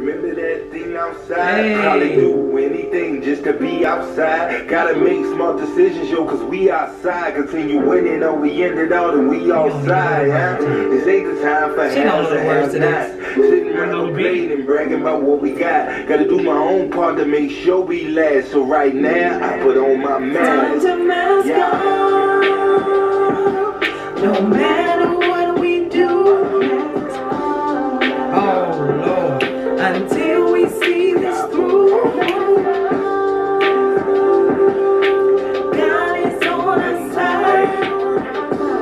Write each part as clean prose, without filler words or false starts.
Remember that thing outside? Probably do anything just to be outside. Gotta make smart decisions, yo, cause we outside. Continue winning, or we ended out and we outside, huh? This ain't the time for hands and hands not. Sitting around playing and bragging about what we got. Gotta do my own part to make sure we last. So right now, I put on my mask. Time to mask up. No matter what we do. Oh Lord. Until we see this through. God is on our side.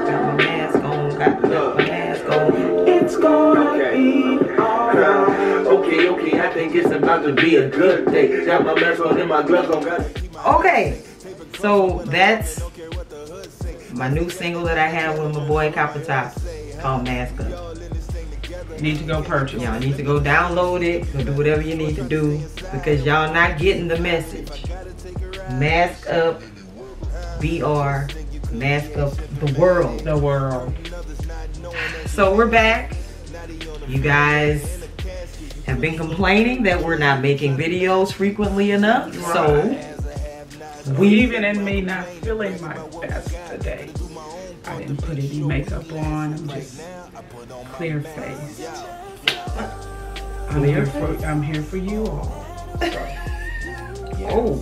Got my mask on, got my mask on. It's gonna be alright. Okay, I think it's about to be a good day. Got my mask on and my gloves on. Okay, so that's my new single that I have with my boy Copper Top called Mask Up. Need to go purchase. Y'all need to go download it, go do whatever you need to do, because y'all not getting the message. Mask up, BR, mask up the world. The world. So we're back. You guys have been complaining that we're not making videos frequently enough. Right. So even in me not feeling my best today, I didn't put any makeup on. I'm just clear faced. I'm here for you all. So, yeah. Oh,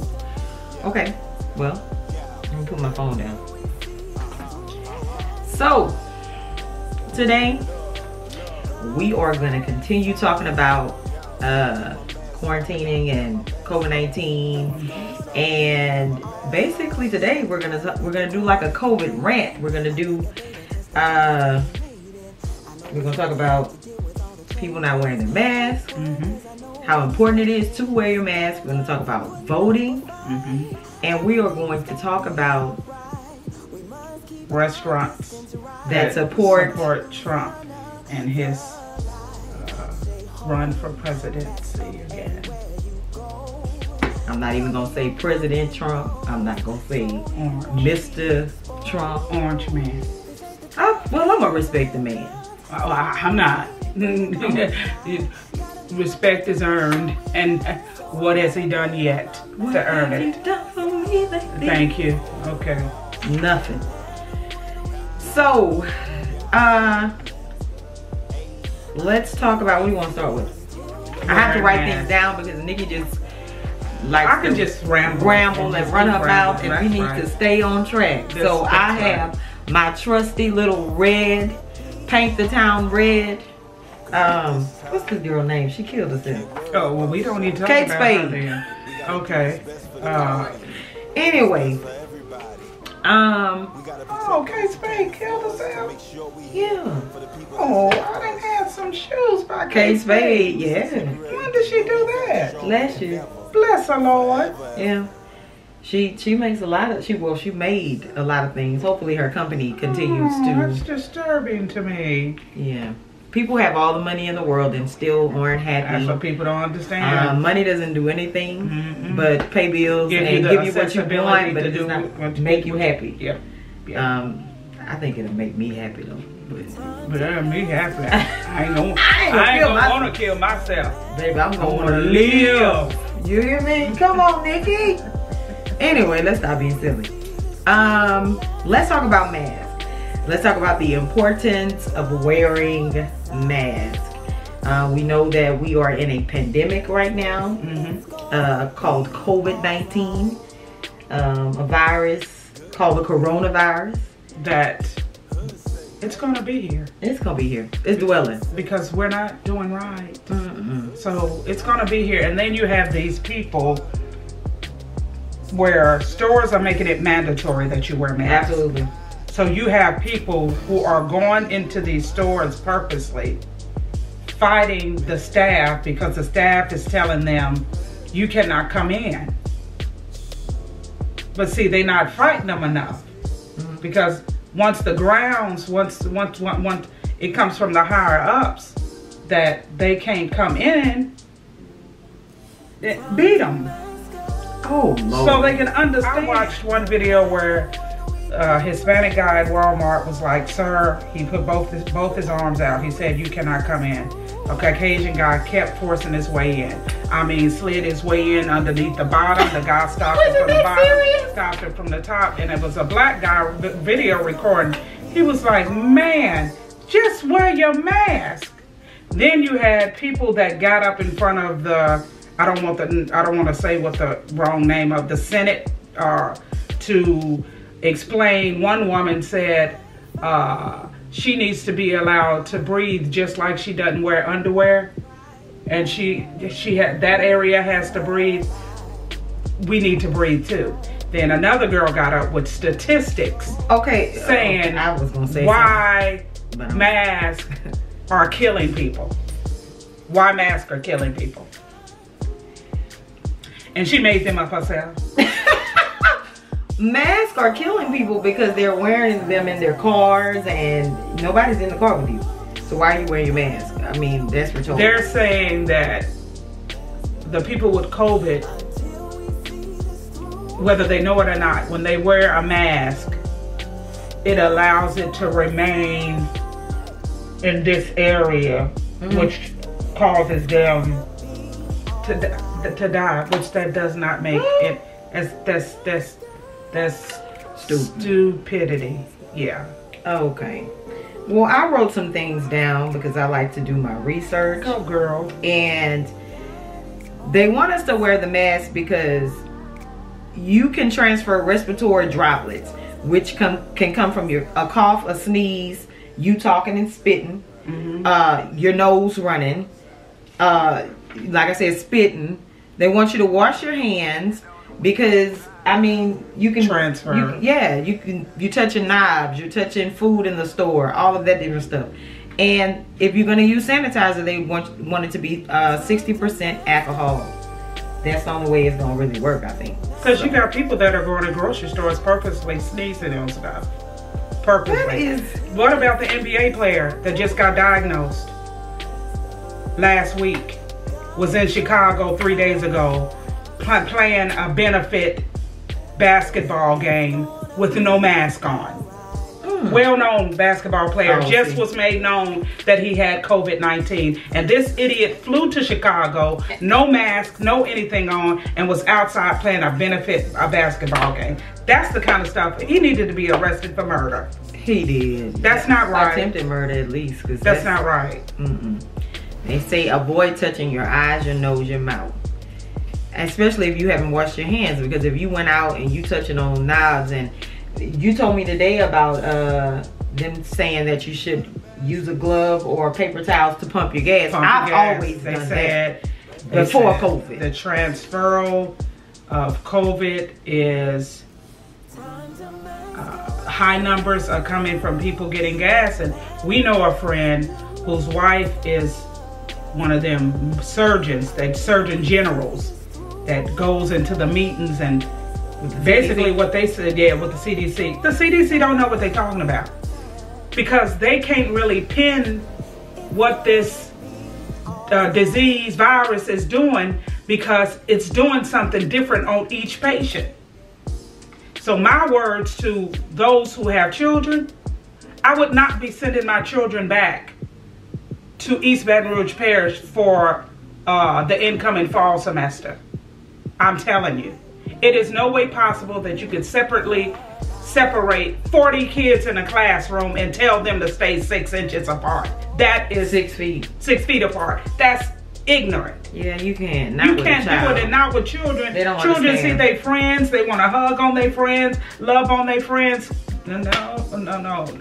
okay. Well, I'm gonna put my phone down. So today we are going to continue talking about quarantining and COVID-19, and basically today we're gonna do like a COVID rant. We're gonna talk about people not wearing their mask, how important it is to wear your mask. We're gonna talk about voting, and we are going to talk about restaurants that support Trump and his run for presidency again. I'm not even gonna say President Trump. I'm not gonna say Mr. Trump. Orange man. Well, I'm gonna respect the man. I'm not. Respect is earned, and what has he done yet to earn it? Thank you. Okay. Nothing. So, let's talk about what do you want to start with. I have to write things down because Nikki just likes to just ramble and run her mouth, and we need to stay on track. So I have my trusty little red, paint the town red. What's this girl name? She killed herself. Oh, well, we don't need to talk Kate about Spade. her then. Okay. Anyway. Oh, Kate Spade killed herself? Yeah. Oh, I done had some shoes by Kate Spade, yeah. When did she do that? Last year. Bless her, Lord. Yeah. She makes a lot of, she made a lot of things. Hopefully her company continues to. That's disturbing to me. Yeah. People have all the money in the world and still aren't happy. That's what people don't understand. Money doesn't do anything but pay bills and give you what you want, but it does not make you happy. Yep. I think it'll make me happy though. But it'll make me happy. I ain't gonna want to kill myself. Baby, I'm gonna want to live. You hear me? Come on, Nikki. Anyway, let's stop being silly. Let's talk about masks. Let's talk about the importance of wearing masks. We know that we are in a pandemic right now called COVID-19, a virus called the coronavirus. That it's gonna be here. It's gonna be here. It's dwelling. Because we're not doing right. So it's gonna be here. And then you have these people where stores are making it mandatory that you wear masks. Absolutely. So you have people who are going into these stores purposely, fighting the staff because the staff is telling them, you cannot come in. But see, they're not fighting them enough. Because once the grounds, once it comes from the higher ups that they can't come in, beat them. Oh, Lord. So they can understand. I watched one video where Hispanic guy at Walmart was like, "Sir," he put both his arms out. He said, "You cannot come in." A Caucasian guy kept forcing his way in. I mean, slid his way in underneath the bottom. The guy stopped him from the bottom, stopped him from the top, and it was a black guy video recording. He was like, "Man, just wear your mask." Then you had people that got up in front of the, I don't want to say what the wrong name of the Senate to explain. One woman said she needs to be allowed to breathe just like she doesn't wear underwear, and she had that area has to breathe. We need to breathe too. Then another girl got up with statistics. Okay, saying I was gonna say why masks are killing people. Why masks are killing people. And she made them up herself. Masks are killing people because they're wearing them in their cars and nobody's in the car with you. So why are you wearing your mask? I mean, that's rhetorical. They're saying that the people with COVID, whether they know it or not, when they wear a mask, it allows it to remain in this area, which causes them to die, which that does not make it. That's stupidity. Yeah. Okay. Well, I wrote some things down because I like to do my research. Go girl. And they want us to wear the mask because you can transfer respiratory droplets, which can come from a cough, a sneeze, you talking and spitting, your nose running, like I said, spitting. They want you to wash your hands because, I mean, you can transfer. You're touching knobs, you're touching food in the store, all of that different stuff. And if you're going to use sanitizer, they want it to be 60% alcohol. That's the only way it's going to really work, I think. Because you got people that are going to grocery stores purposely sneezing on stuff. Purposely. What about the NBA player that just got diagnosed last week? Was in Chicago 3 days ago playing a benefit basketball game with no mask on. Well-known basketball player just was made known that he had COVID-19, and this idiot flew to Chicago, no mask, no anything on, and was outside playing a basketball game. That's the kind of stuff. He needed to be arrested for murder. He did. That's not right. Attempted murder, at least. That's not right. They say avoid touching your eyes, your nose, your mouth. Especially if you haven't washed your hands, because if you went out and you touching on knobs, and you told me today about them saying that you should use a glove or paper towels to pump your gas. I've always done that before COVID. The transferal of COVID is high numbers are coming from people getting gas, and we know a friend whose wife is one of them surgeons, surgeon generals that goes into the meetings and basically what they said, with the CDC. The CDC don't know what they're talking about because they can't really pin what this disease, virus is doing, because it's doing something different on each patient. So my words to those who have children, I would not be sending my children back to East Baton Rouge Parish for the incoming fall semester. I'm telling you. It is no way possible that you could separate 40 kids in a classroom and tell them to stay 6 inches apart. That is 6 feet. 6 feet apart. That's ignorant. Yeah, you can't. You can't do it, and not with children. They don't Children understand. see their friends. They want to hug on their friends, love on their friends. No.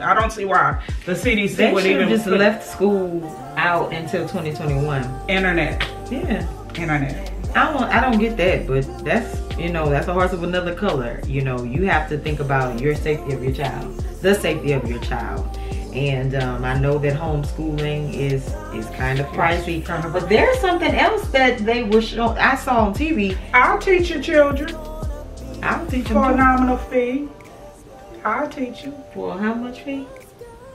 I don't see why the CDC they would even just left school out until 2021. Internet. Yeah. Internet. I don't get that, but that's, that's a horse of another color. You have to think about your safety of your child, the safety of your child. And I know that homeschooling is kind of pricey, but there's something else that they were showing. I saw on TV. I'll teach your children. I'll teach them for a nominal fee. I'll teach you. For how much fee?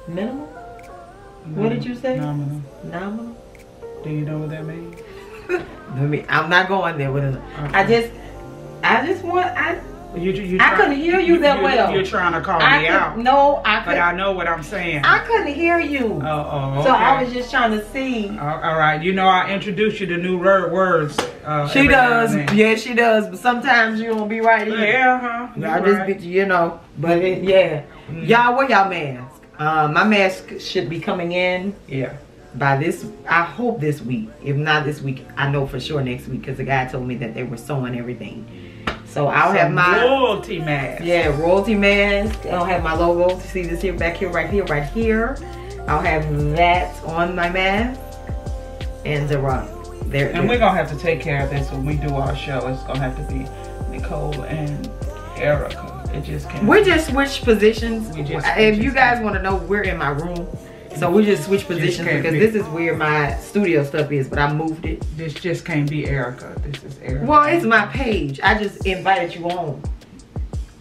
Minimum? What did you say? Nominal. Nominal? Do you know what that means? I'm not going there with it. I just want I couldn't hear you that well. You're trying to call me out. No, I couldn't. But I know what I'm saying. I couldn't hear you. Oh, okay. So I was just trying to see. All right. You know, I introduce you to new words. She does. Yeah, she does. But sometimes you don't be right here. Yeah, I just be, you know. But yeah. Y'all, wear y'all mask. My mask should be coming in. Yeah. By this, I hope this week. If not this week, I know for sure next week because the guy told me that they were sewing everything. So I'll have my royalty mask. Yeah, royalty mask. I'll have my logo. See this here, back here, right here, right here. I'll have that on my mask. And there. And we're gonna have to take care of this when we do our show. It's gonna have to be Nicole and Erica. It just can't. We just switched positions. If you guys want to know, we're in my room. So we just switched positions because this is where my studio stuff is, but I moved it. This just can't be Erica. This is Erica. Well, it's my page. I just invited you on.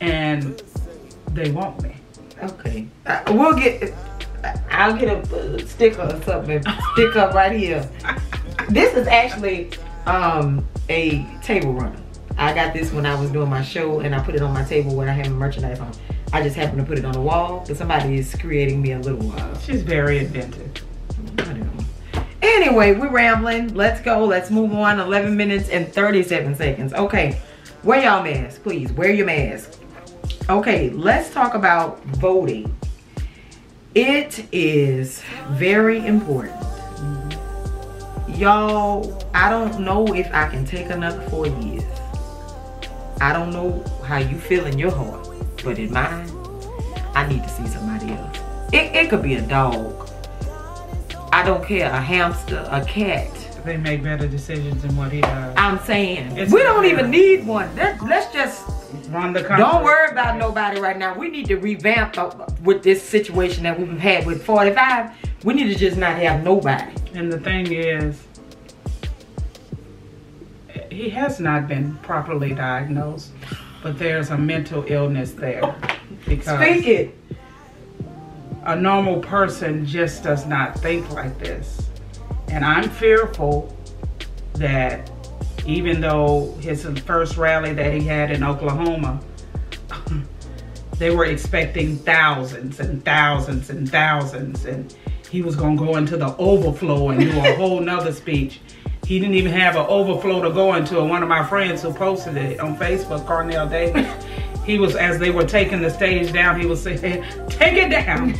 And they want me. Okay. I'll get a sticker or something. Stick up right here. This is actually a table runner. I got this when I was doing my show and I put it on my table when I have merchandise on. I just happened to put it on the wall, but somebody is creating me a little she's very inventive. Anyway, we're rambling. Let's go. Let's move on. 11 minutes and 37 seconds. Okay. Wear y'all masks, please. Wear your mask. Okay, let's talk about voting. It is very important. Y'all, I don't know if I can take another 4 years. I don't know how you feel in your heart, but in mine, I need to see somebody else. It could be a dog. I don't care, a hamster, a cat. They make better decisions than what he does. I'm saying, we don't even need one. Let's just run the country. Don't worry about nobody right now. We need to revamp with this situation that we've had with 45. We need to just not have nobody. And the thing is, he has not been properly diagnosed, but there's a mental illness there. Because speak it. A normal person just does not think like this. And I'm fearful that even though his first rally that he had in Oklahoma, they were expecting thousands and thousands and thousands, and he was gonna go into the overflow and do a whole nother speech. He didn't even have an overflow to go into. And one of my friends who posted it on Facebook, Cornell Davis, he was, as they were taking the stage down, he was saying, take it down.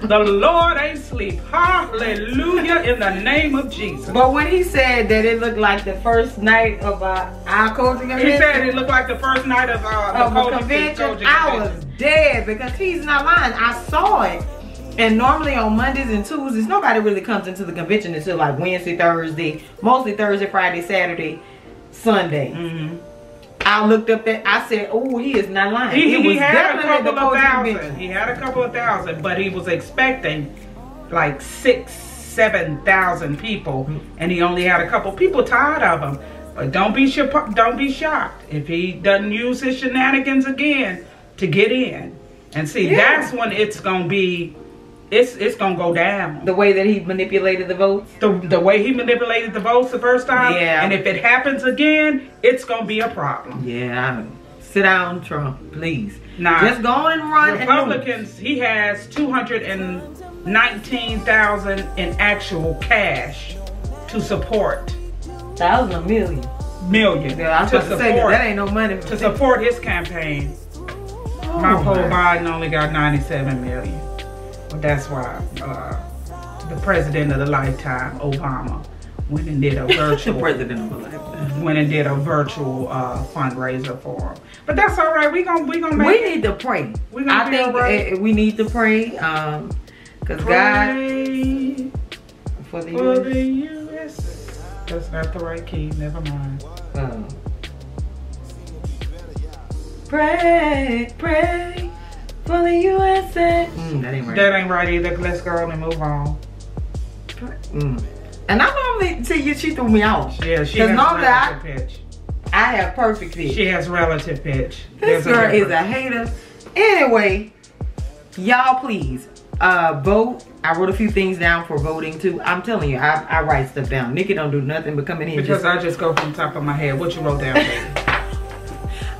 The Lord ain't sleep. Hallelujah in the name of Jesus. But when he said that it looked like the first night of our coaching event. He said it looked like the first night of the convention. I was dead because he's not lying. I saw it. And normally on Mondays and Tuesdays, nobody really comes into the convention until like Wednesday, Thursday, mostly Thursday, Friday, Saturday, Sunday. I looked up that, I said, oh, he is not lying. He had a couple of thousand. He had a couple of thousand, but he was expecting like 6,000, 7,000 people, and he only had a couple people tired of him. But don't be shocked if he doesn't use his shenanigans again to get in. And see, that's when it's gonna be. It's gonna go down. The way that he manipulated the votes? The way he manipulated the votes the first time? Yeah. And if it happens again, it's gonna be a problem. Yeah. Sit down, Trump, please. Nah, just go on and run. Republicans, he has 219,000 in actual cash to support. Thousand or million? Million. Yeah, I was about to say that ain't no money. To support his campaign. Oh, my poor Biden only got 97 million. But that's why the president of the lifetime, Obama, went and did a virtual fundraiser for him. But that's all right. We gonna make it. We need to pray. I think we need to pray. Cause God for the U.S. That's not the right key. Never mind. Pray for the USA. That ain't right. That ain't right either. Let's go on and move on. And I normally see she threw me off. Yeah, she has relative pitch. I have perfect pitch. She has relative pitch. This girl is a hater. Anyway, y'all please vote. I wrote a few things down for voting too. I'm telling you, I write stuff down. Nikki don't do nothing but come in here. Because I just go from the top of my head. What you wrote down, baby?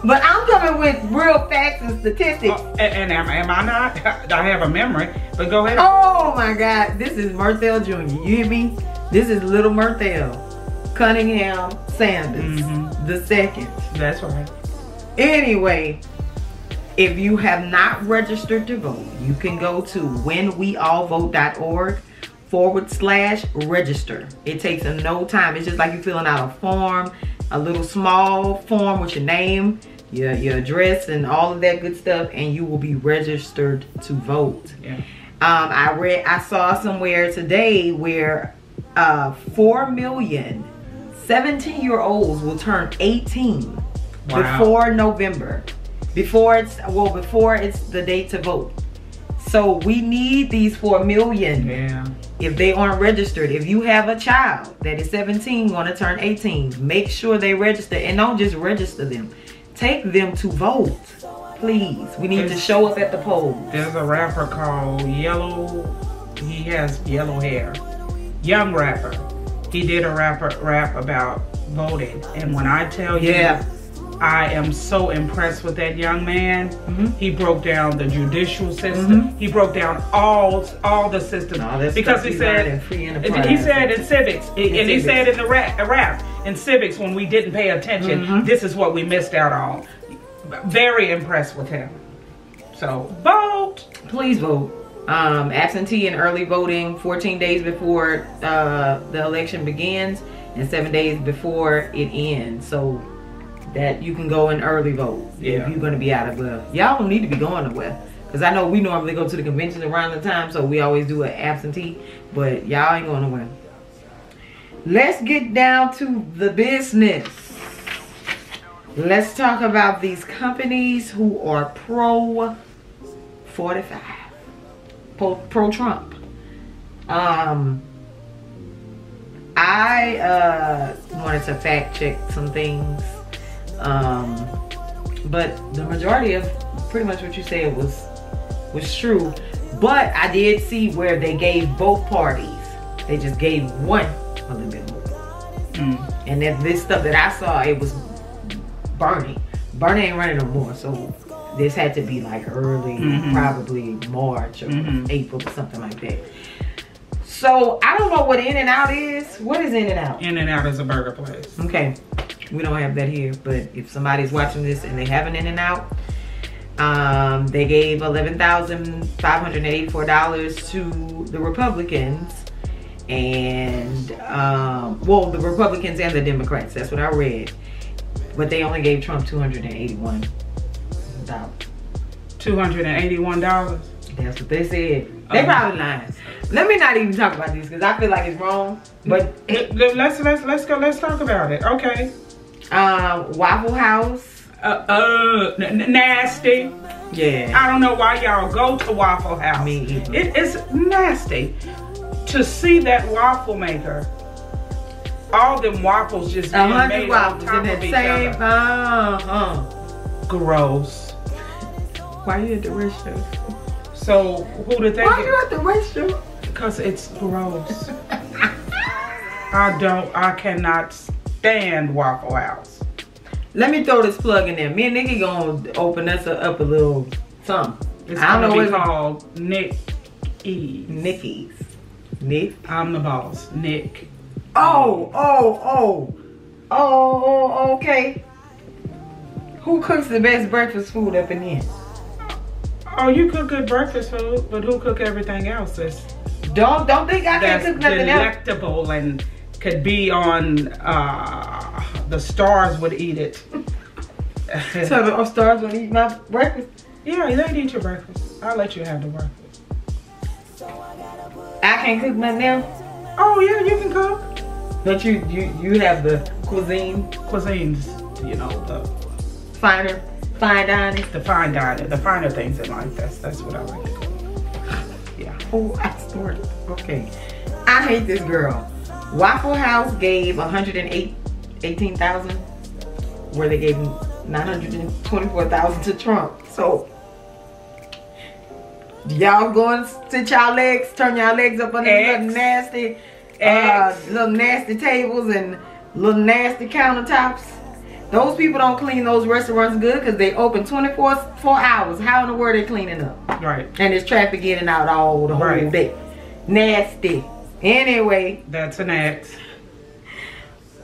But I'm coming with real facts and statistics. And am I not? I have a memory, but go ahead. Oh my God, this is Murthel Jr. You hear me? This is little Murthel Cunningham Sanders the second. That's right. Anyway, if you have not registered to vote, you can go to whenweallvote.org/register. It takes no time. It's just like you filling out a form, a little small form with your name, your address, and all of that good stuff, and you will be registered to vote. Yeah. I saw somewhere today where 4 million 17-year-olds will turn 18 before November. Before it's the date to vote. So we need these 4 million. Yeah. If they aren't registered, if you have a child that is 17 going to turn 18, make sure they register, and don't just register them. Take them to vote, please. We need to show up at the polls. There's a rapper called Yellow. He has yellow hair. Young rapper. He did a rap about voting, and when I tell you, I am so impressed with that young man. He broke down the judicial system. He broke down all the systems, because he said in civics, and he said in the rap in civics, when we didn't pay attention, this is what we missed out on. Very impressed with him. So vote, please vote. Absentee and early voting 14 days before the election begins and 7 days before it ends, so that you can go and early vote if you're going to be out of y'all don't need to be going nowhere, because I know we normally go to the convention around the time, so we always do an absentee, but y'all ain't going nowhere. Let's get down to the business. Let's talk about these companies who are pro 45, pro Trump. I wanted to fact check some things, but the majority of pretty much what you said was true. But I did see where they gave both parties. They just gave one a little bit more. And then this stuff that I saw, it was Bernie. Bernie ain't running no more, so this had to be like early, probably March or April or something like that. So I don't know what In-N-Out is. What is In-N-Out? In-N-Out is a burger place. Okay, we don't have that here, but if somebody's watching this and they have an In-N-Out, they gave $11,584 to the Republicans, and well, the Republicans and the Democrats. That's what I read. But they only gave Trump $281. $281? That's what they said. They probably lying. Let me not even talk about this because I feel like it's wrong. But let's go. Let's talk about it. Okay. Waffle House. Nasty. Yeah. I don't know why y'all go to Waffle House. Me either. It's nasty to see that waffle maker. All them waffles just being 100 made waffles on top in of that each same. other. Gross. Why you at the restroom? So who to think? Why you at the restroom? Because it's gross. I cannot stand Waffle House. Let me throw this plug in there. Me and Nikki gonna open us up a little something. It's I don't know gonna be what called Nikki's. Nick. I'm the boss. Nick. Okay. Who cooks the best breakfast food up in here? Oh, you cook good breakfast food, but who cook everything else? Don't think I can cook nothing else. Delectable and could be on the stars would eat it. So the stars would eat my breakfast? Yeah, they'd eat your breakfast. I'll let you have the breakfast. I can't cook nothing else? Oh yeah, you can cook. But you have the cuisines, you know, the fine dining, the finer things in life. That's what I like to cook. Yeah. Oh, I started. Okay. I hate this girl. Waffle House gave $118,000, where they gave $924,000 to Trump. So y'all going to sit y'all legs, turn y'all legs up on these little nasty tables and little nasty countertops. Those people don't clean those restaurants good because they open 24 hours. How in the world they cleaning up? Right. And there's traffic in and out all the whole day. Nasty. Anyway. That's an X.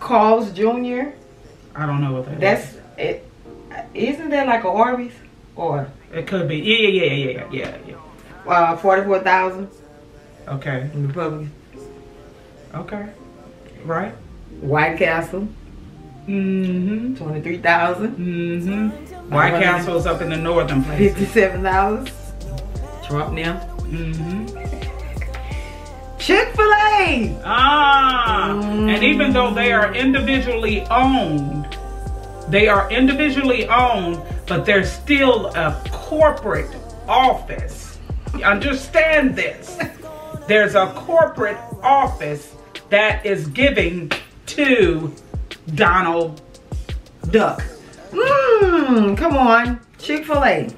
Carl's Jr. I don't know what that is. That's it. Isn't that like a Arby's? Or it could be. Yeah. 44,000. Okay. Republican. Okay. Right. White Castle. 23,000. White Castle's up in the northern places. $57. Trump now. Chick-fil-A. And even though they are individually owned, but they're still a corporate office. Understand this. There's a corporate office that is giving to Donald Duck. Come on. Chick-fil-A.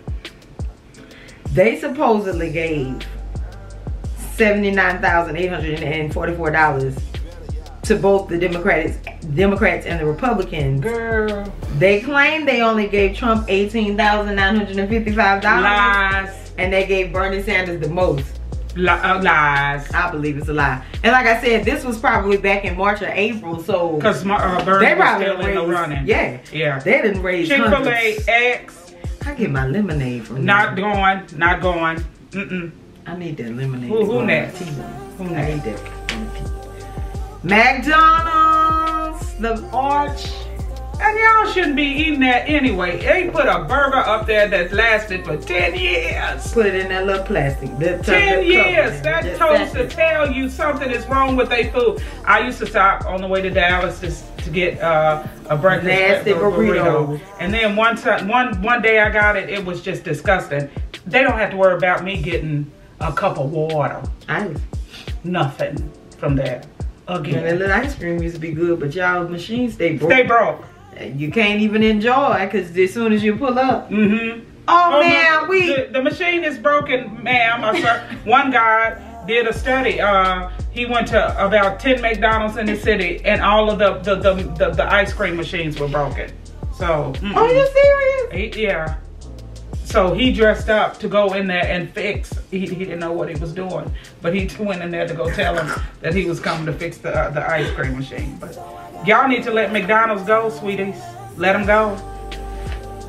They supposedly gave $79,844 to both the Democrats and the Republicans. Girl. They claim they only gave Trump $18,955. Lies. And they gave Bernie Sanders the most. Lies. I believe it's a lie. And like I said, this was probably back in March or April, so because Bernie was still in the running. Yeah. They didn't raise Chick-fil-A X. I get my lemonade from Not them. going. I need that lemonade. Who next? I need that. McDonald's, the Arch. And y'all shouldn't be eating that anyway. They put a burger up there that lasted for 10 years. Put it in that little plastic. 10 years. That's supposed to tell you something is wrong with their food. I used to stop on the way to Dallas to get a breakfast nasty burrito. And then one day I got it. It was just disgusting. They don't have to worry about me getting a cup of water. Ice. Nothing from that. Again. And that little ice cream used to be good, but y'all machines stay broke. Stay broke. You can't even enjoy because as soon as you pull up. Oh man, the machine is broken, ma'am. One guy did a study. He went to about 10 McDonald's in the city, and all of the ice cream machines were broken. So. Are you serious? Yeah. So he dressed up to go in there and fix. He didn't know what he was doing, but he went in there to go tell him that he was coming to fix the ice cream machine. But y'all need to let McDonald's go, sweeties. Let them go.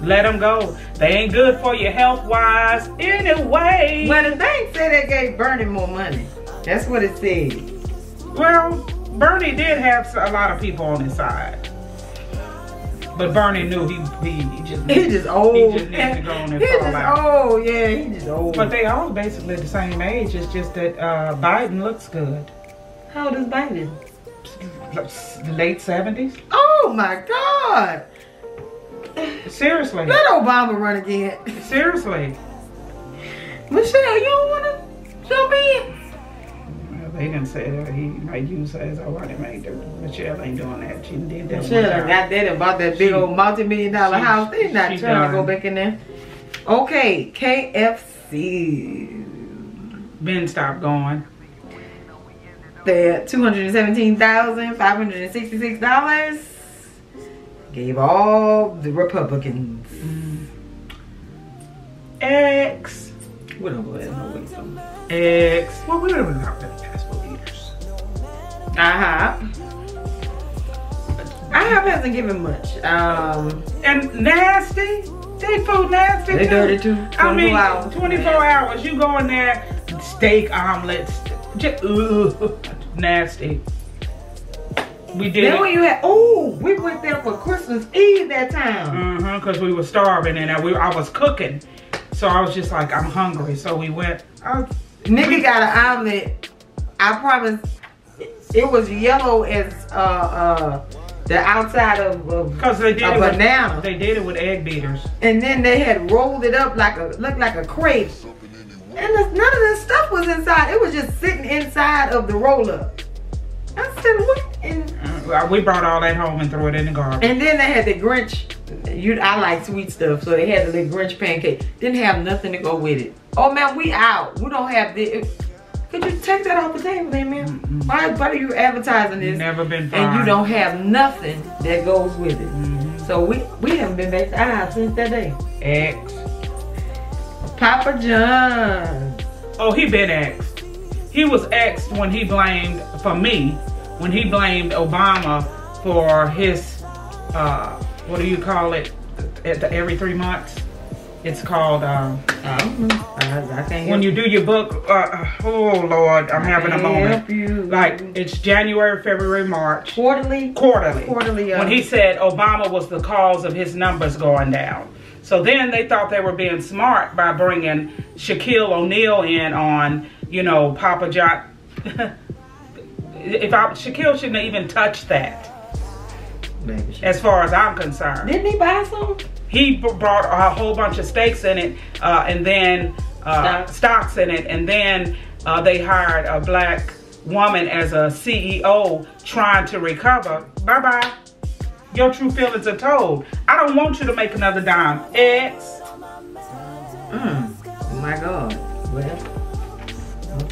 Let them go. They ain't good for you health-wise anyway. Well, the thing said they gave Bernie more money. That's what it said. Well, Bernie did have a lot of people on his side. But Bernie knew he just old. He just needed to go on and fall out. Oh yeah, he just old. But they all basically the same age. It's just that Biden looks good. How old is Biden? Late 70s. Oh my God. Seriously. Let Obama run again. Seriously. Michelle, you don't want to jump in? They didn't say that he might use her as a running mate. Michelle ain't doing that. She did that. Michelle got that and bought that big old multi-million-dollar house. They're not trying to go back in there. Okay, KFC. Ben stopped going. They're at $217,566. Gave all the Republicans. X. We don't go ahead and wait for them. X. Well, we don't have that fast food eaters. IHOP hasn't given much. And nasty. They food nasty. They dirty too. 24 hours. 24 hours. You go in there, steak omelets. Just, nasty. We did. Then when you had, we went there for Christmas Eve that time. Because we were starving and I was cooking. So I was just like, I'm hungry. So we went. Nigga got an omelet. I promise it was yellow as the outside of because they did a banana. They did it with egg beaters. And then they had rolled it up looked like a crepe. And none of this stuff was inside. It was just sitting inside of the roll up. I said, what? We brought all that home and threw it in the garbage. And then they had the Grinch. I like sweet stuff, so they had the little Grinch pancake. Didn't have nothing to go with it. Oh man, we out. We don't have this. Could you take that off the table, man? Why are you advertising this? Never been fine. And you don't have nothing that goes with it. So we haven't been back to our house since that day. Ex. Papa John. Oh, he been exed. He was exed when he blamed, for me, when he blamed Obama for his, what do you call it, every 3 months? It's called, I can't when you do your book, oh Lord, I'm having a moment. Like, it's January, February, March. Quarterly. When he said Obama was the cause of his numbers going down. So then they thought they were being smart by bringing Shaquille O'Neal in on, you know, Papa John. Shaquille shouldn't have even touched that. Maybe. As far as I'm concerned. Didn't he buy some? He brought a whole bunch of stakes in it, and then stocks in it, and then they hired a black woman as a CEO trying to recover. Bye-bye. Your true feelings are told. I don't want you to make another dime. X. Oh my God. Well,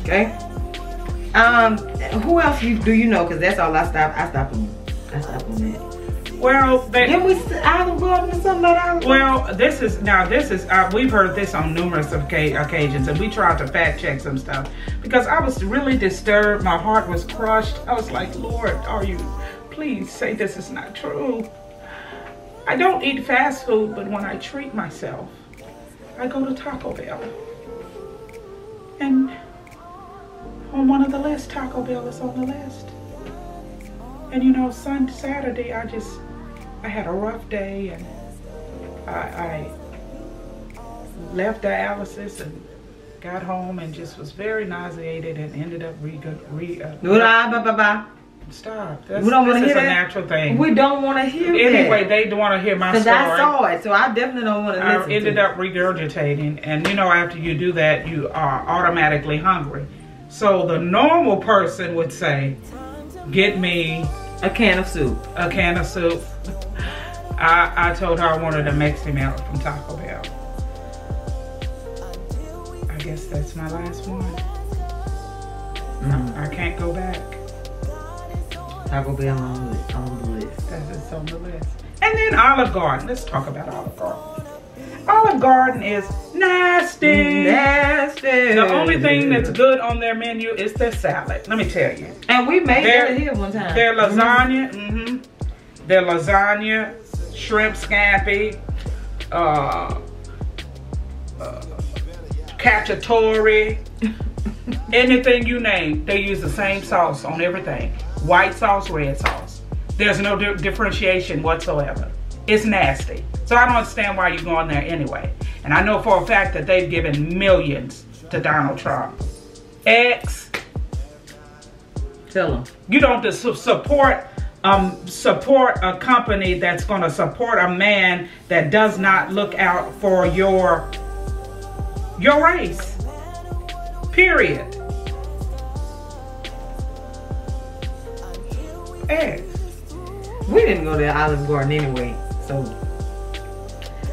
okay. Who else do you know? Because that's all I stop on that. Well, didn't we Olive Garden or something like that? Well, this is we've heard this on numerous occasions, and we tried to fact check some stuff because I was really disturbed. My heart was crushed. I was like, Lord, please say this is not true. I don't eat fast food, but when I treat myself, I go to Taco Bell. And on one of the lists, Taco Bell is on the list. And you know, Saturday, I had a rough day, and I left dialysis and got home and just was very nauseated and ended up Stop. We don't want to hear that. A natural thing. We don't want to hear that. Anyway, they don't want to hear my story. Because I saw it, so I definitely don't want to listen to it. I ended up regurgitating, and you know, after you do that, you are automatically hungry. So the normal person would say, get me a can of soup. A can of soup. I told her I wanted a Mexican meal from Taco Bell. I guess that's my last one. I can't go back. Taco Bell on the list. That's on the list. And then Olive Garden. Let's talk about Olive Garden. Olive Garden is nasty. Nasty. The only thing that's good on their menu is their salad. Let me tell you. And we made it here one time. Their lasagna. Their lasagna, shrimp scampi, cacciatore, anything you name, they use the same sauce on everything. White sauce, red sauce. There's no differentiation whatsoever. It's nasty. So I don't understand why you're going there anyway. And I know for a fact that they've given millions to Donald Trump. X. Tell them. You don't support a company that's going to support a man that does not look out for your race. Period. X. We didn't go to Olive Garden anyway, so.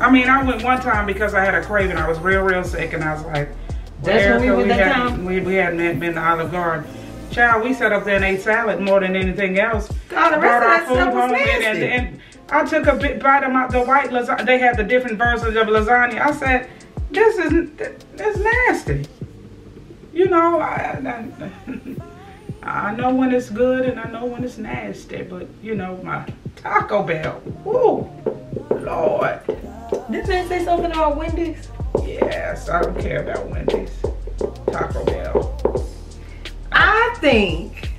I mean, I went one time because I had a craving. I was real sick, and I was like, that's when we went that time? We hadn't been to Olive Garden. Child, we sat up there and ate salad more than anything else. God, the rest of that stuff was nasty. And I took a bite of the white lasagna. They had the different versions of lasagna. I said, that's nasty. You know, I know when it's good and I know when it's nasty, but you know, my Taco Bell, woo, Lord. Didn't they say something about Wendy's? Yes, I don't care about Wendy's. Taco Bell. I think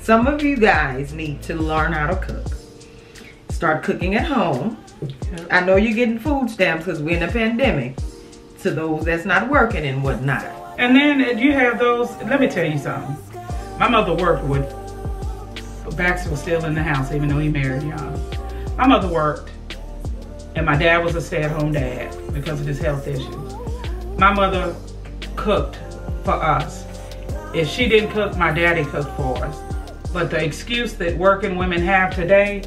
some of you guys need to learn how to cook. Start cooking at home. Yep. I know you're getting food stamps because we're in a pandemic. To those that's not working and whatnot. And then you have those, let me tell you something. My mother worked with, Baxter was still in the house even though he married young. My mother worked and my dad was a stay-at-home dad because of his health issues. My mother cooked for us. If she didn't cook, my daddy cooked for us. But the excuse that working women have today,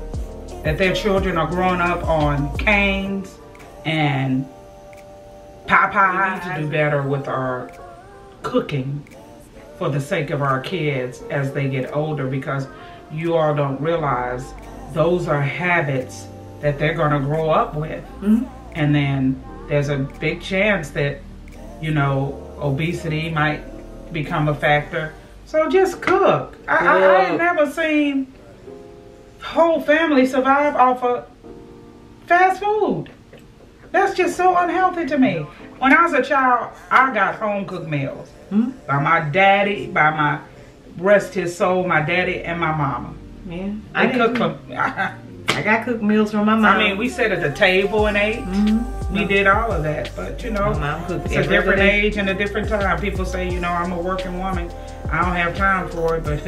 that their children are growing up on canes and Popeyes, we need to do better with our cooking for the sake of our kids as they get older, because you all don't realize those are habits that they're going to grow up with. And then there's a big chance that, you know, obesity might become a factor. So just cook. I ain't never seen whole family survive off of fast food. That's just so unhealthy to me. When I was a child, I got home cooked meals by my daddy, by my, rest his soul, my daddy and my mama. Yeah, I cooked for. I got cooked meals from my mom. I mean, we sat at the table and ate. We did all of that, but you know, my mom cooked it's a different age and a different time. People say, you know, I'm a working woman. I don't have time for it, but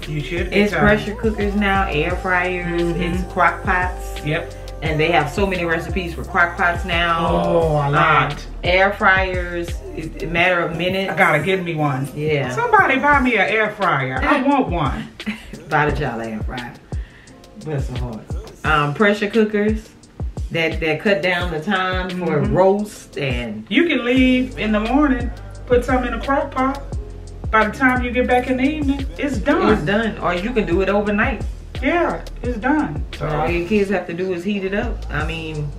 you should. It's pressure cookers now, air fryers, it's crock pots. Yep. And they have so many recipes for crock pots now. Oh, a lot. Air fryers, it's a matter of minutes. I gotta get me one. Yeah. Somebody buy me an air fryer. I want one. Buy the child air fryer. Bless her heart. Pressure cookers that cut down the time for roast, and you can leave in the morning, put some in a crock pot. By the time you get back in the evening, it's done. It's done. Or you can do it overnight. Yeah, it's done. So all your kids have to do is heat it up. I mean,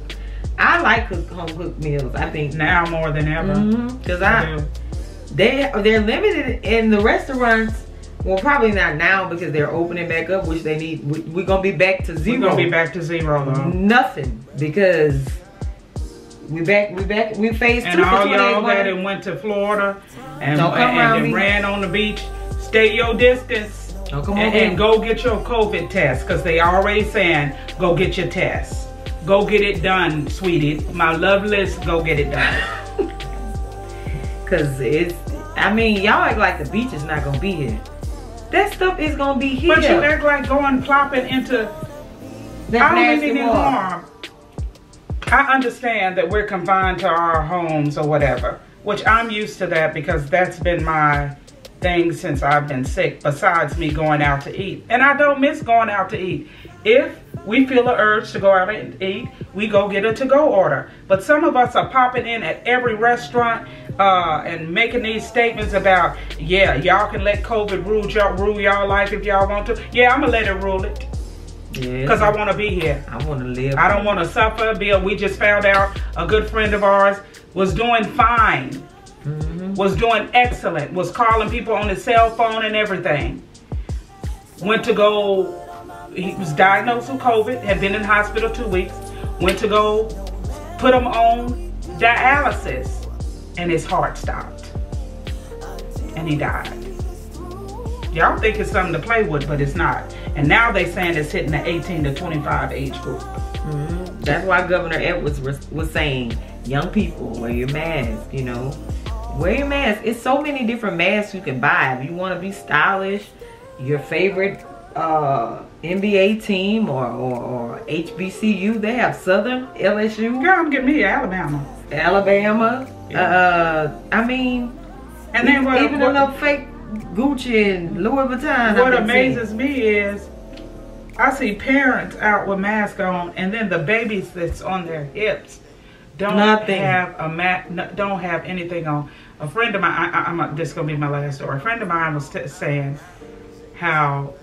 I like home cooked meals. I think now more than ever. Because they're limited in the restaurants. Well, probably not now because they're opening back up, which they need. We're gonna be back to zero. We're gonna be back to zero though. Nothing, because we back. We phase 2 and for all 2 y'all days. that done went to Florida and ran on the beach, stay your distance. Don't come over and go get your COVID test, because they already saying go get your test. Go get it done, sweetie. My loveless, go get it done. Because it's, I mean, y'all act like the beach is not gonna be here. That stuff is gonna be here. But you act like going plopping into that nasty harm. I understand that we're confined to our homes or whatever, which I'm used to that because that's been my thing since I've been sick, besides me going out to eat. And I don't miss going out to eat. If we feel the urge to go out and eat, we go get a to-go order. But some of us are popping in at every restaurant and making these statements about, yeah, y'all can let COVID rule y'all life if y'all want to. Yeah, I'm gonna let it rule it. Because I want to be here. I want to live. I don't want to suffer. Bill, we just found out a good friend of ours was doing fine. Was doing excellent. Was calling people on his cell phone and everything. Went to go, he was diagnosed with COVID, had been in hospital 2 weeks. Went to go put him on dialysis, and his heart stopped. And he died. Y'all think it's something to play with, but it's not. And now they saying it's hitting the 18 to 25 age group. That's why Governor Edwards was saying, young people, wear your mask, you know. Wear your mask. It's so many different masks you can buy. If you want to be stylish, your favorite NBA team or HBCU, they have Southern, LSU. Girl, I'm getting me Alabama. I mean, and then even enough fake Gucci and Louis Vuitton. What amazes me is I see parents out with masks on, and then the babies that's on their hips don't have anything on. A friend of mine, this is gonna be my last story. A friend of mine was saying how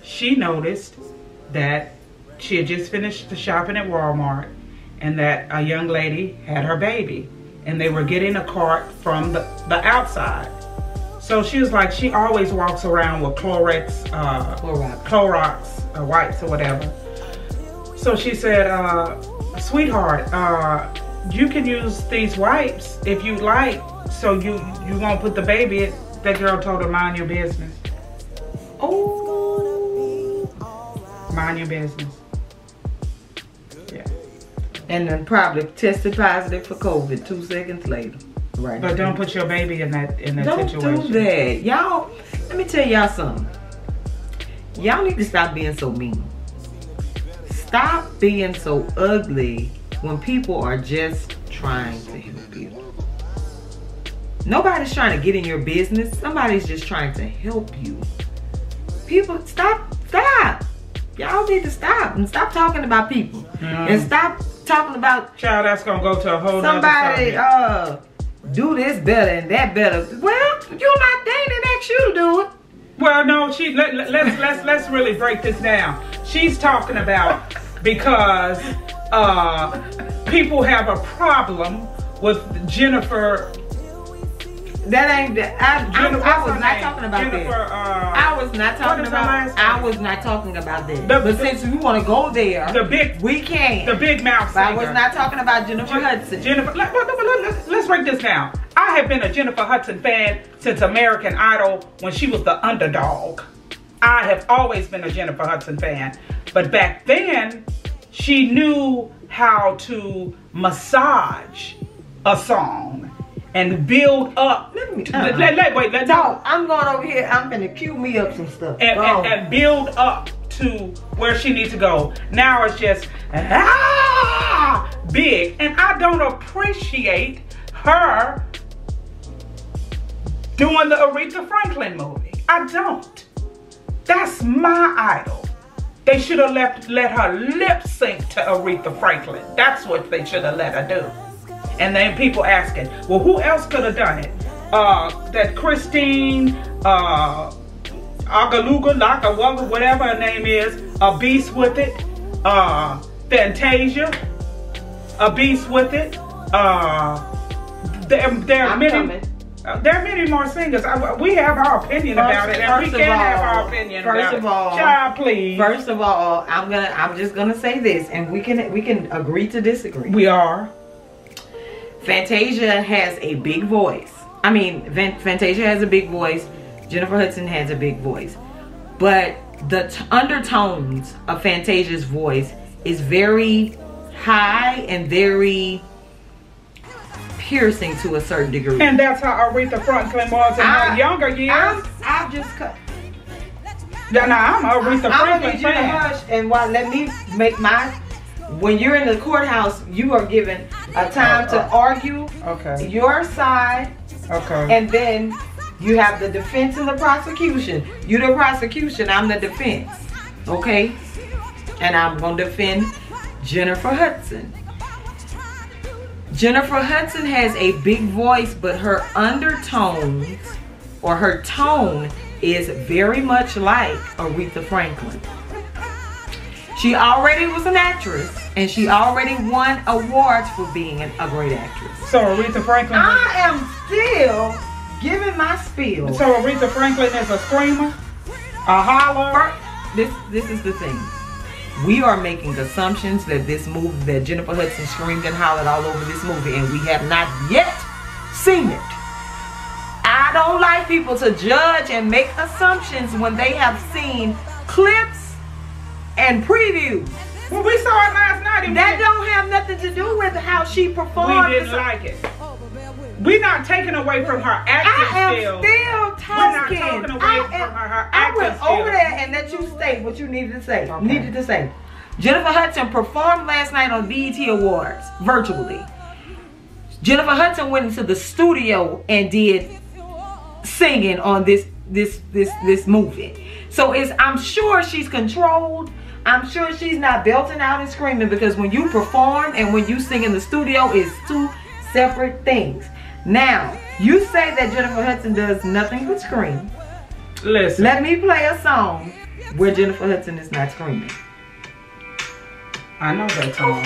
she noticed that she had just finished the shopping at Walmart, and that a young lady had her baby, and they were getting a cart from the outside. So she was like, she always walks around with Clorox wipes or whatever. So she said, sweetheart, you can use these wipes if you like, so you won't put the baby in. That girl told her, mind your business. Oh, mind your business. Yeah. And then probably tested positive for COVID 2 seconds later. Right. But don't put your baby in that situation. Don't do that. Y'all, let me tell y'all something. Y'all need to stop being so mean. Stop being so ugly when people are just trying to help you. Nobody's trying to get in your business. Somebody's just trying to help you. People, stop. Y'all need to stop and stop talking about people. And stop talking about, child, that's gonna go to a whole somebody do this better and that better. Well, you're not, they didn't ask you to do it. Well, no, let's really break this down. She's talking about because people have a problem with Jennifer. That ain't that. I was not talking about Jennifer, that. I was not talking about. I was not talking about that. But since we want to go there, we can. The big mouth singer. I was not talking about Jennifer Hudson. Let's break this down. I have been a Jennifer Hudson fan since American Idol when she was the underdog. I have always been a Jennifer Hudson fan. But back then, she knew how to massage a song and build up. I'm going over here. I'm gonna cue me up some stuff. And build up to where she needs to go. Now it's just big, and I don't appreciate her doing the Aretha Franklin movie. I don't. That's my idol. They should have let her lip sync to Aretha Franklin. That's what they should have let her do. And then people asking, well, who else could have done it? That Christine, Agaluga, Laka, whatever her name is, a beast with it. Fantasia, a beast with it. There are many more singers. We have our opinion about it, and we can have our opinion about it. First of all, child, please. First of all, I'm just gonna say this, and we can agree to disagree. We are. Fantasia has a big voice. I mean, Fantasia has a big voice. Jennifer Hudson has a big voice. But the undertones of Fantasia's voice is very high and very piercing to a certain degree. And that's how Aretha Franklin was in her younger years. I've just cut. Now, I'm an Aretha Franklin fan. Hush and let me make my. When you're in the courthouse, you are given a time to argue your side. Okay. And then you have the defense and the prosecution. You the prosecution, I'm the defense. Okay? And I'm going to defend Jennifer Hudson. Jennifer Hudson has a big voice, but her undertones or her tone is very much like Aretha Franklin. She already was an actress, and she already won awards for being a great actress. So Aretha Franklin... I am still giving my spiel. So Aretha Franklin is a screamer? A holler? This is the thing. We are making assumptions that this movie, that Jennifer Hudson screamed and hollered all over this movie, and we have not yet seen it. I don't like people to judge and make assumptions when they have seen clips and previews. Well, we saw it last night. That don't have nothing to do with how she performed. We didn't like it. We're not taking away from her acting skills. I am still talking. We're not taking away from her acting skills. I went over there and let you say what you needed to say. Jennifer Hudson performed last night on BET Awards virtually. Jennifer Hudson went into the studio and did singing on this movie. So I'm sure she's controlled. I'm sure she's not belting out and screaming, because when you perform and when you sing in the studio, it's two separate things. Now, you say that Jennifer Hudson does nothing but scream. Listen. Let me play a song where Jennifer Hudson is not screaming. I know that song.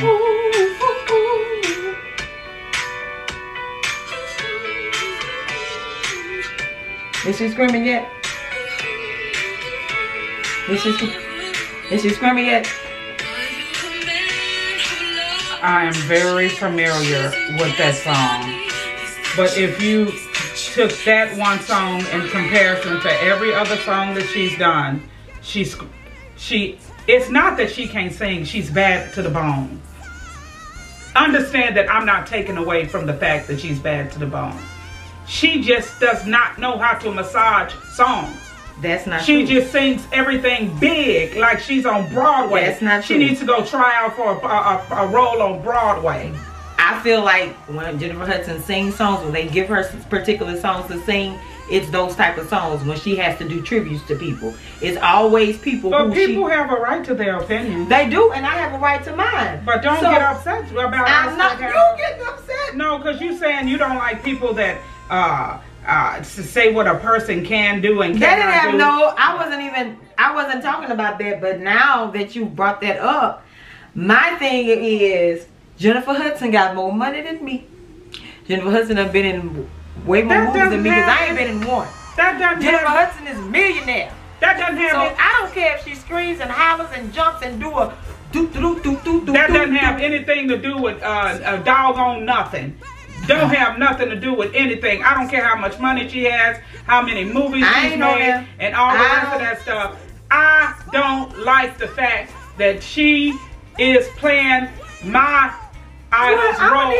Is she screaming yet? Is she screaming yet? I am very familiar with that song. But if you took that one song in comparison to every other song that she's done, it's not that she can't sing, she's bad to the bone. Understand that I'm not taking away from the fact that she's bad to the bone. She just does not know how to massage songs. That's not true. She true. just sings everything big, like she's on Broadway. That's not true. She needs to go try out for a role on Broadway. I feel like when Jennifer Hudson sings songs, when they give her particular songs to sing, it's those type of songs when she has to do tributes to people. It's always people but people have a right to their opinion. They do, and I have a right to mine. But don't get upset about I'm not. You getting upset? No, because you saying you don't like people that to say what a person can do and cannot do. No, I wasn't talking about that, but now that you brought that up, My thing is, Jennifer Hudson got more money than me. Jennifer Hudson have been in way more movies than me because I ain't been in one. Jennifer Hudson is a millionaire. That doesn't have. So I don't care if she screams and hollers and jumps and do a That doesn't have anything to do with a doggone nothing. Don't have nothing to do with anything. I don't care how much money she has, how many movies she's made, and all the rest of that stuff. I don't like the fact that she is playing my idol's role,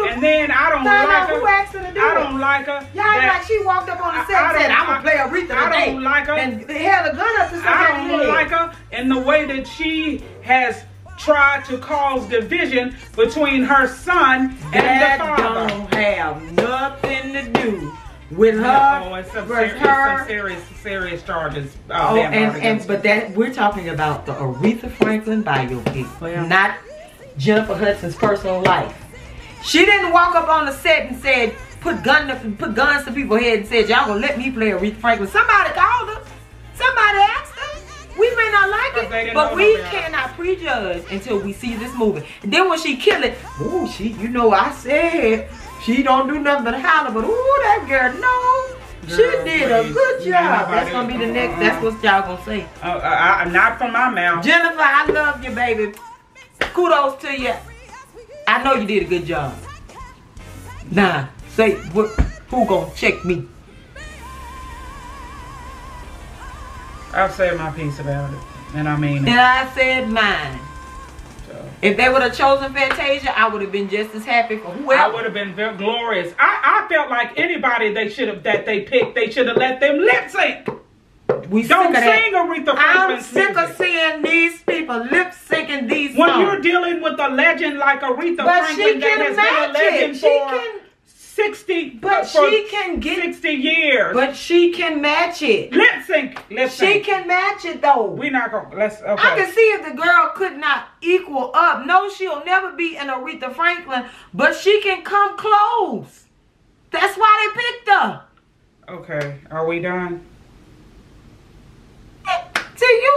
and then I don't like her. Who asked her to do I don't like her. Y'all like she walked up on the set and said, "I'm gonna play Aretha today." I don't like her. And they held a gun up to somebody. I don't like her in the way that she has tried to cause division between her son and the father. That don't have nothing to do with her. It's some serious charges. But that we're talking about the Aretha Franklin biopic, not Jennifer Hudson's personal life. She didn't walk up on the set and said, put guns to people's head and said, y'all gonna let me play Aretha Franklin. Somebody called her. Somebody asked her. We may not like it, but we cannot prejudge until we see this movie. And then when she kill it, ooh, I said she don't do nothing but holler, but ooh, that girl, no, she did a good job. That's gonna be the next. That's what y'all gonna say. Not from my mouth. Jennifer, I love you, baby. Kudos to you. I know you did a good job. Nah, say who gonna check me? I've said my piece about it, and I mean it. And I said mine. So, if they would have chosen Fantasia, I would have been just as happy for whoever. I would have been very glorious. I felt like anybody they should have picked, they should have let them lip sync. Don't sing Aretha Franklin's I'm sick of seeing these people lip syncing these songs. When you're dealing with a legend like Aretha Franklin that has been a legend for 60 years. But she can match it. Lip sync. She can match it though. We're not gonna okay. I can see if the girl could not equal up. No, she'll never be an Aretha Franklin, but she can come close. That's why they picked her. Okay, are we done? See,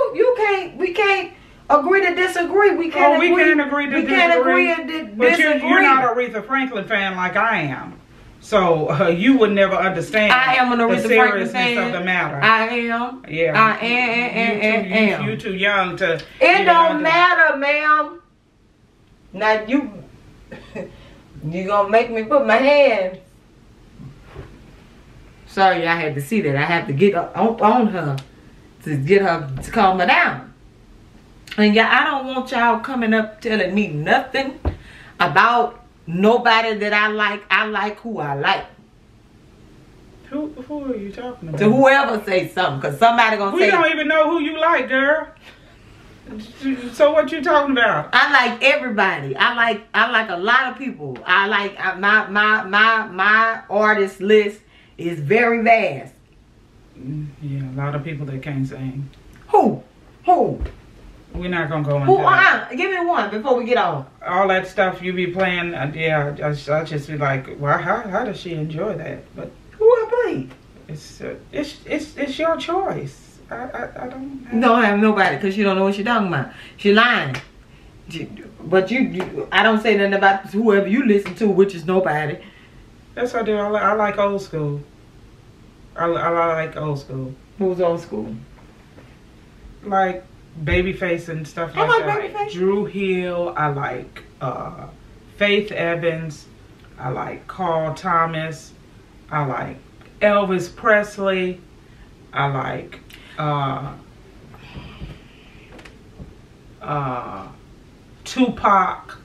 we can't agree to disagree. We can't agree to disagree. But you're not a Aretha Franklin fan like I am. So you would never understand I am an Aretha Franklin fan. of the matter. I am. Yeah. I am. You too young to. It don't matter, ma'am. Now you gonna make me put my hand. Sorry, I had to see that. I have to get on her to get her to calm her down. And yeah, I don't want y'all coming up telling me nothing about nobody that I like. I like who I like. Who are you talking about? To whoever say something, because somebody gonna say. We don't even know who you like, girl. So what you talking about? I like everybody. I like a lot of people. I like my artist list is very vast. Yeah, a lot of people that can't sing. Who? We're not gonna go into that. Give me one before we get on. All that stuff you be playing, yeah, I just be like, well, how does she enjoy that? But who I played? It's your choice. I don't. Don't have nobody because you don't know what she's talking about. She lying. But I don't say nothing about whoever you listen to, which is nobody. That's what I do. I like old school. I like old school. Who's old school? Like Babyface and stuff like that. Babyface. Drew Hill. I like Faith Evans. I like Carl Thomas. I like Elvis Presley. I like Tupac.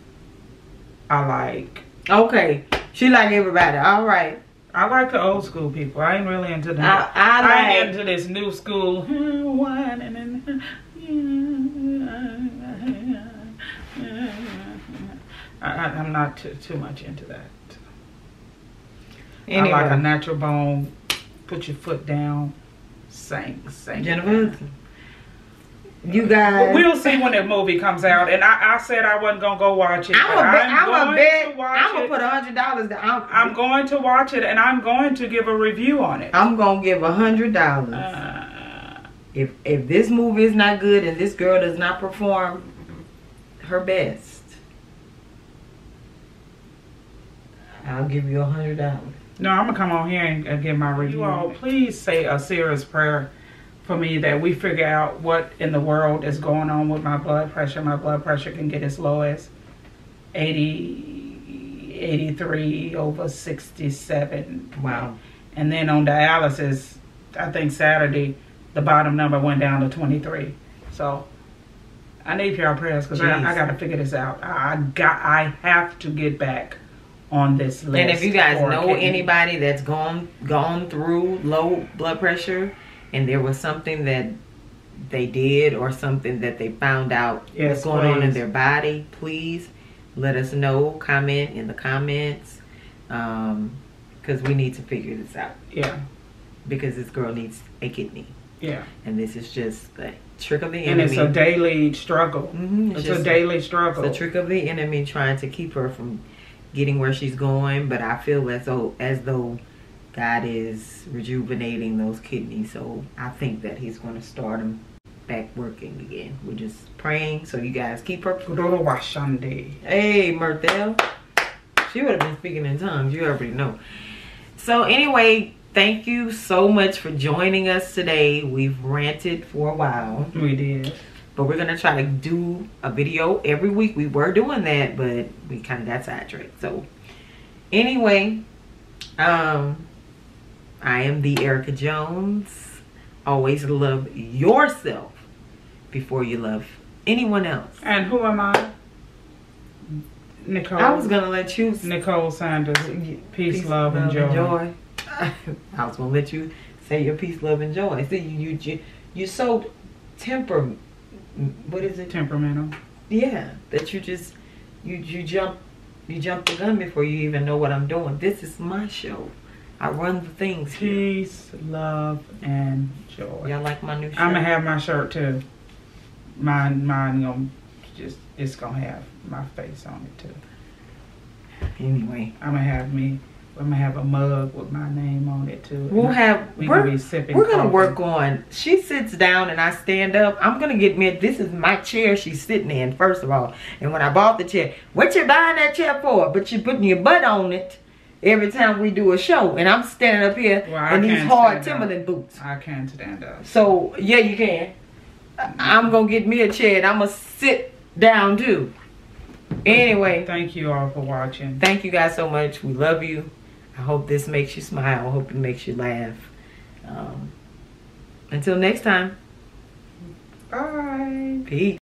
I like. Okay, she like everybody. All right. I like the old school people. I ain't really into the. I ain't into this new school. I'm not too much into that. Anyway. I like a natural bone. Put your foot down. Sing. Jennifer, you guys. We'll see when that movie comes out. And I said I wasn't gonna go watch it. I'm gonna put $100 down. I'm going to watch it, and I'm going to give a review on it. I'm gonna give $100. If this movie is not good and this girl does not perform her best, I'll give you $100. No, I'm gonna come on here and give my review. You all, please say a serious prayer for me that we figure out what in the world is going on with my blood pressure. My blood pressure can get as low as 80, 83 over 67. Wow. And then on dialysis, I think Saturday, the bottom number went down to 23. So I need your prayers because I got to figure this out. I have to get back on this list. And if you guys know anybody that's gone through low blood pressure, and there was something that they did or something that they found out was going on in their body, please let us know. Comment in the comments, because we need to figure this out. Yeah. Because this girl needs a kidney. Yeah. And this is just the trick of the enemy. And it's a daily struggle. It's a daily struggle. It's a trick of the enemy trying to keep her from getting where she's going. But I feel as though God is rejuvenating those kidneys. So I think that he's going to start them back working again. We're just praying. So you guys keep her. Hey, Myrtle. She would have been speaking in tongues. You already know. So anyway, thank you so much for joining us today. We've ranted for a while. We did. But we're going to try to do a video every week. We were doing that, but we kind of got sidetracked. So anyway, I am the Erica Jones. Always love yourself before you love anyone else. And who am I? Nicole. I was going to let you. Nicole Sanders. Peace, love, and joy. I was going to let you say your peace, love, and joy. See, you're so what is it? Temperamental. Yeah, that you jump the gun before you even know what I'm doing. This is my show. I run the things here. Peace, love, and joy. Y'all like my new shirt? I'm gonna have my shirt too. Mine it's gonna have my face on it too. Anyway, I'm gonna have a mug with my name on it too. We're gonna work on. She sits down and I stand up. I'm gonna get me. This is my chair she's sitting in, first of all. And when I bought the chair, what you buying that chair for? But you're putting your butt on it every time we do a show, and I'm standing up here in these hard Timberland boots. I can stand up. So yeah, you can. I'm gonna get me a chair and I'm gonna sit down too. Anyway, thank you all for watching. Thank you guys so much. We love you. I hope this makes you smile. I hope it makes you laugh. Until next time. Bye. Peace.